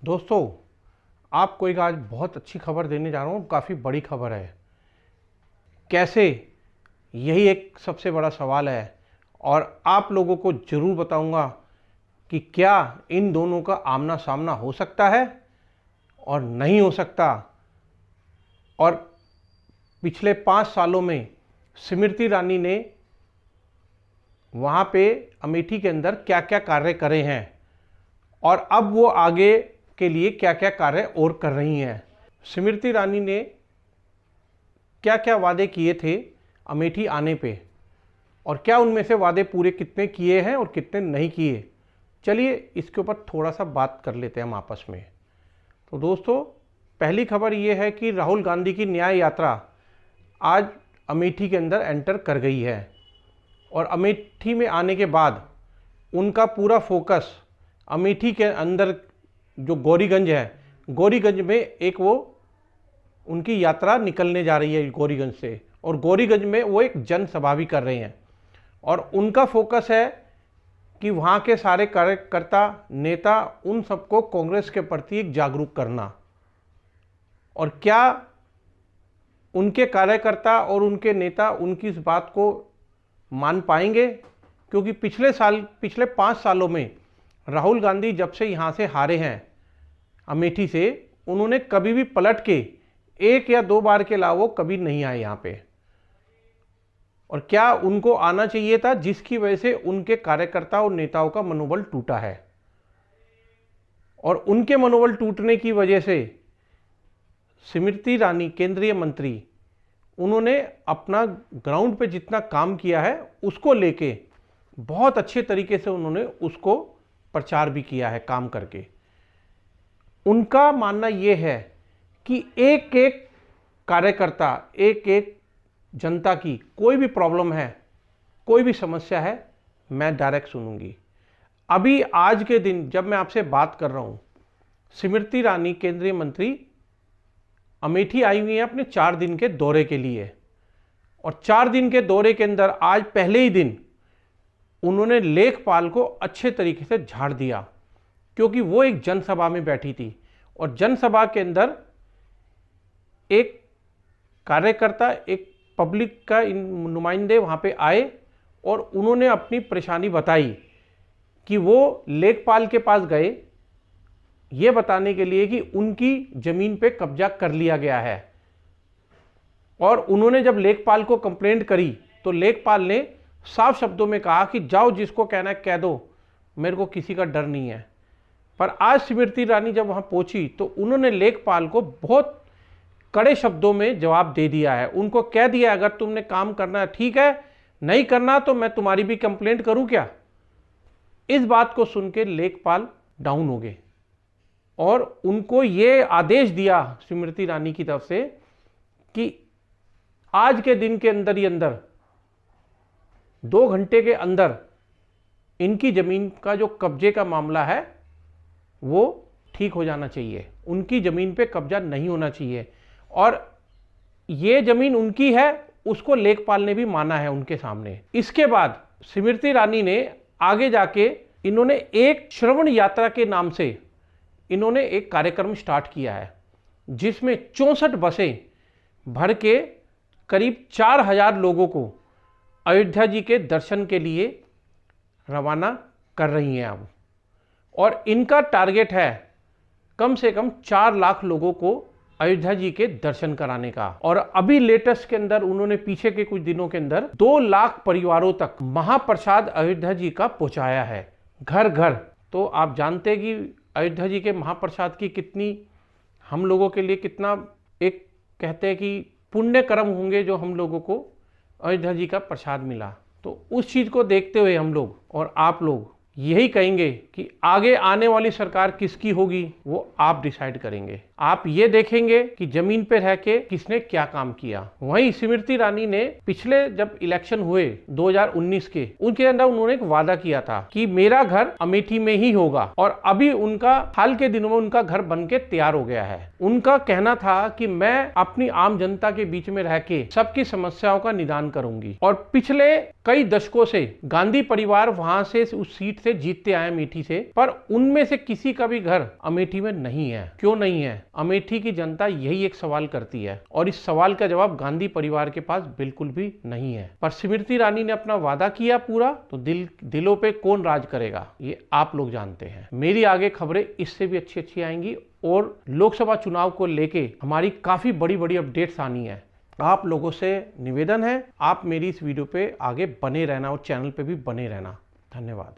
दोस्तों, आपको एक आज बहुत अच्छी खबर देने जा रहा हूँ। काफ़ी बड़ी खबर है। कैसे, यही एक सबसे बड़ा सवाल है और आप लोगों को ज़रूर बताऊंगा कि क्या इन दोनों का आमना सामना हो सकता है और नहीं हो सकता। और पिछले 5 सालों में स्मृति ईरानी ने वहाँ पे अमेठी के अंदर क्या क्या कार्य करे हैं और अब वो आगे के लिए क्या क्या कार्य और कर रही हैं। स्मृति ईरानी ने क्या क्या वादे किए थे अमेठी आने पे और क्या उनमें से वादे पूरे कितने किए हैं और कितने नहीं किए, चलिए इसके ऊपर थोड़ा सा बात कर लेते हैं हम आपस में। तो दोस्तों, पहली खबर ये है कि राहुल गांधी की न्याय यात्रा आज अमेठी के अंदर एंटर कर गई है और अमेठी में आने के बाद उनका पूरा फोकस अमेठी के अंदर जो गौरीगंज है, गौरीगंज में एक वो उनकी यात्रा निकलने जा रही है गौरीगंज से, और गौरीगंज में वो एक जनसभा भी कर रहे हैं और उनका फोकस है कि वहाँ के सारे कार्यकर्ता नेता उन सबको कांग्रेस के प्रति एक जागरूक करना। और क्या उनके कार्यकर्ता और उनके नेता उनकी इस बात को मान पाएंगे? क्योंकि पिछले 5 सालों में राहुल गांधी जब से यहाँ से हारे हैं अमेठी से, उन्होंने कभी भी पलट के 1 या 2 बार के अलावा कभी नहीं आए यहाँ पे। और क्या उनको आना चाहिए था, जिसकी वजह से उनके कार्यकर्ता और नेताओं का मनोबल टूटा है। और उनके मनोबल टूटने की वजह से स्मृति ईरानी केंद्रीय मंत्री, उन्होंने अपना ग्राउंड पे जितना काम किया है उसको लेके बहुत अच्छे तरीके से उन्होंने उसको प्रचार भी किया है काम करके। उनका मानना यह है कि एक एक कार्यकर्ता, एक एक जनता की कोई भी प्रॉब्लम है, कोई भी समस्या है, मैं डायरेक्ट सुनूंगी। अभी आज के दिन जब मैं आपसे बात कर रहा हूं, स्मृति ईरानी केंद्रीय मंत्री अमेठी आई हुई है अपने 4 दिन के दौरे के लिए। और 4 दिन के दौरे के अंदर आज पहले ही दिन उन्होंने लेखपाल को अच्छे तरीके से झाड़ दिया, क्योंकि वो एक जनसभा में बैठी थी और जनसभा के अंदर एक कार्यकर्ता, एक पब्लिक का नुमाइंदे वहाँ पे आए और उन्होंने अपनी परेशानी बताई कि वो लेखपाल के पास गए ये बताने के लिए कि उनकी ज़मीन पे कब्जा कर लिया गया है। और उन्होंने जब लेखपाल को कंप्लेंट करी तो लेखपाल ने साफ शब्दों में कहा कि जाओ, जिसको कहना है कह दो, मेरे को किसी का डर नहीं है। पर आज स्मृति ईरानी जब वहाँ पहुँची तो उन्होंने लेखपाल को बहुत कड़े शब्दों में जवाब दे दिया है। उनको कह दिया, अगर तुमने काम करना है ठीक है, नहीं करना तो मैं तुम्हारी भी कंप्लेंट करूं क्या। इस बात को सुन के लेखपाल डाउन हो गए और उनको ये आदेश दिया स्मृति ईरानी की तरफ से कि आज के दिन के अंदर ही अंदर 2 घंटे के अंदर इनकी ज़मीन का जो कब्जे का मामला है वो ठीक हो जाना चाहिए। उनकी ज़मीन पे कब्जा नहीं होना चाहिए और ये ज़मीन उनकी है, उसको लेखपाल ने भी माना है उनके सामने। इसके बाद स्मृति ईरानी ने आगे जाके इन्होंने एक श्रवण यात्रा के नाम से इन्होंने एक कार्यक्रम स्टार्ट किया है, जिसमें 64 बसें भर के करीब 4000 लोगों को अयोध्या जी के दर्शन के लिए रवाना कर रही हैं अब। और इनका टारगेट है कम से कम 4 लाख लोगों को अयोध्या जी के दर्शन कराने का। और अभी लेटेस्ट के अंदर उन्होंने पीछे के कुछ दिनों के अंदर 2 लाख परिवारों तक महाप्रसाद अयोध्या जी का पहुंचाया है, घर घर। तो आप जानते हैं कि अयोध्या जी के महाप्रसाद की कितनी हम लोगों के लिए कितना एक कहते हैं कि पुण्य कर्म होंगे जो हम लोगों को अयोध्या जी का प्रसाद मिला। तो उस चीज़ को देखते हुए हम लोग और आप लोग यही कहेंगे कि आगे आने वाली सरकार किसकी होगी वो आप डिसाइड करेंगे। आप ये देखेंगे कि जमीन पे रह के किसने क्या काम किया। वहीं स्मृति ईरानी ने पिछले जब इलेक्शन हुए 2019 के, उनके अंदर उन्होंने एक वादा किया था कि मेरा घर अमेठी में ही होगा, और अभी उनका हाल के दिनों में उनका घर बनके तैयार हो गया है। उनका कहना था कि मैं अपनी आम जनता के बीच में रह के सबकी समस्याओं का निदान करूंगी। और पिछले कई दशकों से गांधी परिवार वहां से उस सीट से जीतते आए अमेठी से, पर उनमें से किसी का भी घर अमेठी में नहीं है। क्यों नहीं है? अमेठी की जनता यही एक सवाल करती है, और इस सवाल का जवाब गांधी परिवार के पास बिल्कुल भी नहीं है। पर स्मृति ईरानी ने अपना वादा किया पूरा, तो दिलों पे कौन राज करेगा ये आप लोग जानते हैं। मेरी आगे खबरें इससे भी अच्छी अच्छी आएंगी, और लोकसभा चुनाव को लेके हमारी काफी बड़ी बड़ी अपडेट्स आनी है। आप लोगों से निवेदन है, आप मेरी इस वीडियो पे आगे बने रहना और चैनल पे भी बने रहना। धन्यवाद।